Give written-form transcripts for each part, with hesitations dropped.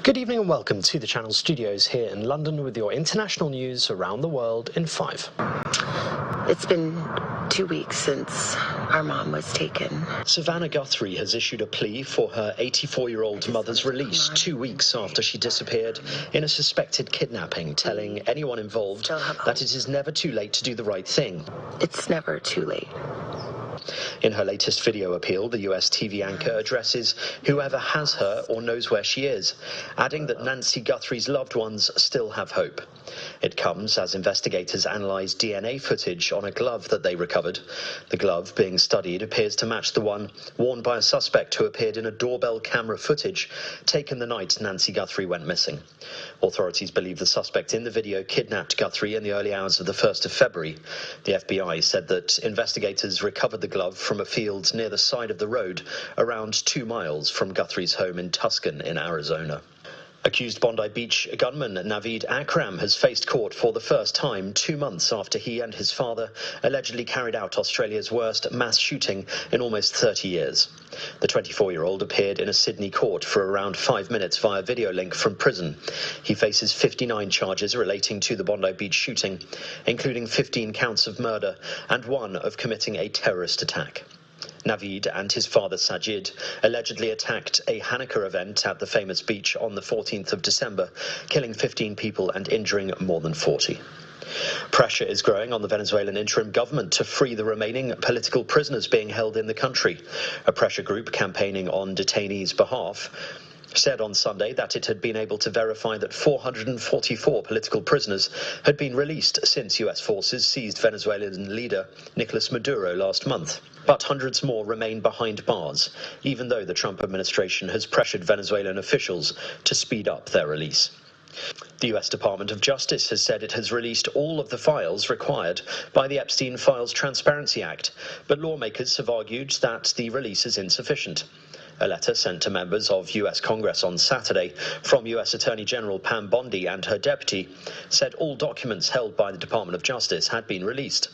Good evening and welcome to the Channel Studios here in London with your international news around the world in 5. It's been 2 weeks since our mom was taken. Savannah Guthrie has issued a plea for her 84-year-old mother's release 2 weeks after she disappeared in a suspected kidnapping, telling anyone involved that it is never too late to do the right thing. It's never too late. In her latest video appeal, the US TV anchor addresses whoever has her or knows where she is, adding that Nancy Guthrie's loved ones still have hope. It comes as investigators analyse DNA footage on a glove that they recovered. The glove being studied appears to match the one worn by a suspect who appeared in a doorbell camera footage taken the night Nancy Guthrie went missing. Authorities believe the suspect in the video kidnapped Guthrie in the early hours of the 1st of February. The FBI said that investigators recovered the glove from a field near the side of the road around 2 miles from Guthrie's home in Tucson in Arizona. Accused Bondi Beach gunman Naveed Akram has faced court for the first time 2 months after he and his father allegedly carried out Australia's worst mass shooting in almost 30 years. The 24-year-old appeared in a Sydney court for around 5 minutes via video link from prison. He faces 59 charges relating to the Bondi Beach shooting, including 15 counts of murder and 1 of committing a terrorist attack. Naveed and his father Sajid allegedly attacked a Hanukkah event at the famous beach on the 14th of December, killing 15 people and injuring more than 40. Pressure is growing on the Venezuelan interim government to free the remaining political prisoners being held in the country. A pressure group campaigning on detainees' behalf said on Sunday that it had been able to verify that 444 political prisoners had been released since US forces seized Venezuelan leader Nicolas Maduro last month. But hundreds more remain behind bars, even though the Trump administration has pressured Venezuelan officials to speed up their release. The US Department of Justice has said it has released all of the files required by the Epstein Files Transparency Act, but lawmakers have argued that the release is insufficient. A letter sent to members of US Congress on Saturday from US Attorney General Pam Bondi and her deputy said all documents held by the Department of Justice had been released.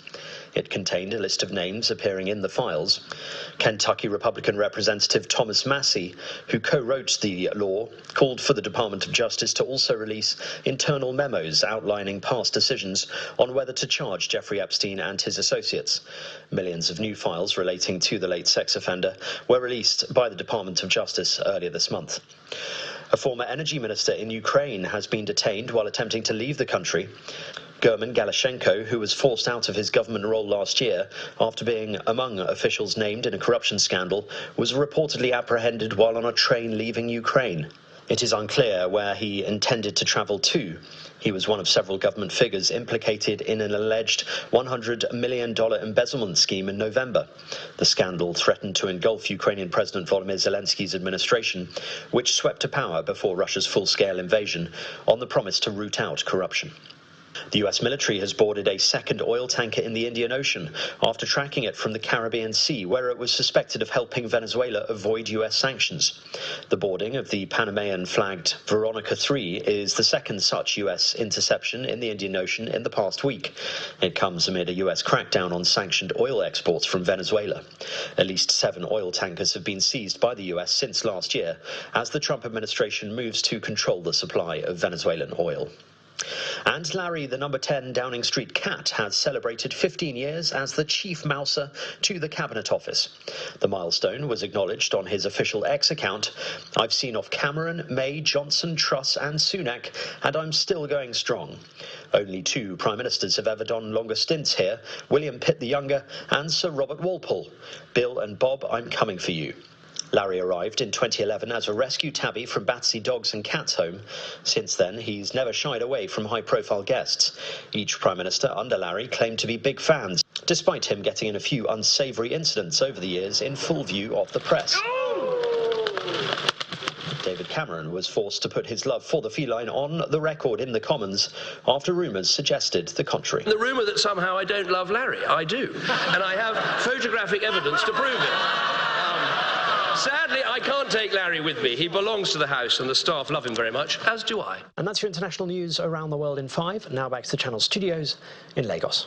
It contained a list of names appearing in the files. Kentucky Republican Representative Thomas Massie, who co-wrote the law, called for the Department of Justice to also release internal memos outlining past decisions on whether to charge Jeffrey Epstein and his associates. Millions of new files relating to the late sex offender were released by the Department of Justice earlier this month. A former energy minister in Ukraine has been detained while attempting to leave the country. German Galashenko, who was forced out of his government role last year after being among officials named in a corruption scandal, was reportedly apprehended while on a train leaving Ukraine. It is unclear where he intended to travel to. He was one of several government figures implicated in an alleged $100 million embezzlement scheme in November. The scandal threatened to engulf Ukrainian President Volodymyr Zelensky's administration, which swept to power before Russia's full-scale invasion on the promise to root out corruption. The US military has boarded a second oil tanker in the Indian Ocean after tracking it from the Caribbean Sea, where it was suspected of helping Venezuela avoid US sanctions. The boarding of the Panamanian-flagged Veronica 3 is the second such US interception in the Indian Ocean in the past week. It comes amid a US crackdown on sanctioned oil exports from Venezuela. At least 7 oil tankers have been seized by the US since last year, as the Trump administration moves to control the supply of Venezuelan oil. And Larry, the number 10 Downing Street cat, has celebrated 15 years as the chief mouser to the Cabinet Office. The milestone was acknowledged on his official X account. "I've seen off Cameron, May, Johnson, Truss and Sunak, and I'm still going strong." Only 2 Prime Ministers have ever done longer stints here, William Pitt the Younger and Sir Robert Walpole. "Bill and Bob, I'm coming for you." Larry arrived in 2011 as a rescue tabby from Battersea Dogs and Cats Home. Since then, he's never shied away from high-profile guests. Each Prime Minister under Larry claimed to be big fans, despite him getting in a few unsavoury incidents over the years in full view of the press. David Cameron was forced to put his love for the feline on the record in the Commons after rumours suggested the contrary. The rumour that somehow I don't love Larry, I do. And I have photographic evidence to prove it. Sadly, I can't take Larry with me. He belongs to the house and the staff love him very much, as do I. And that's your international news around the world in 5. Now back to the Channel Studios in Lagos.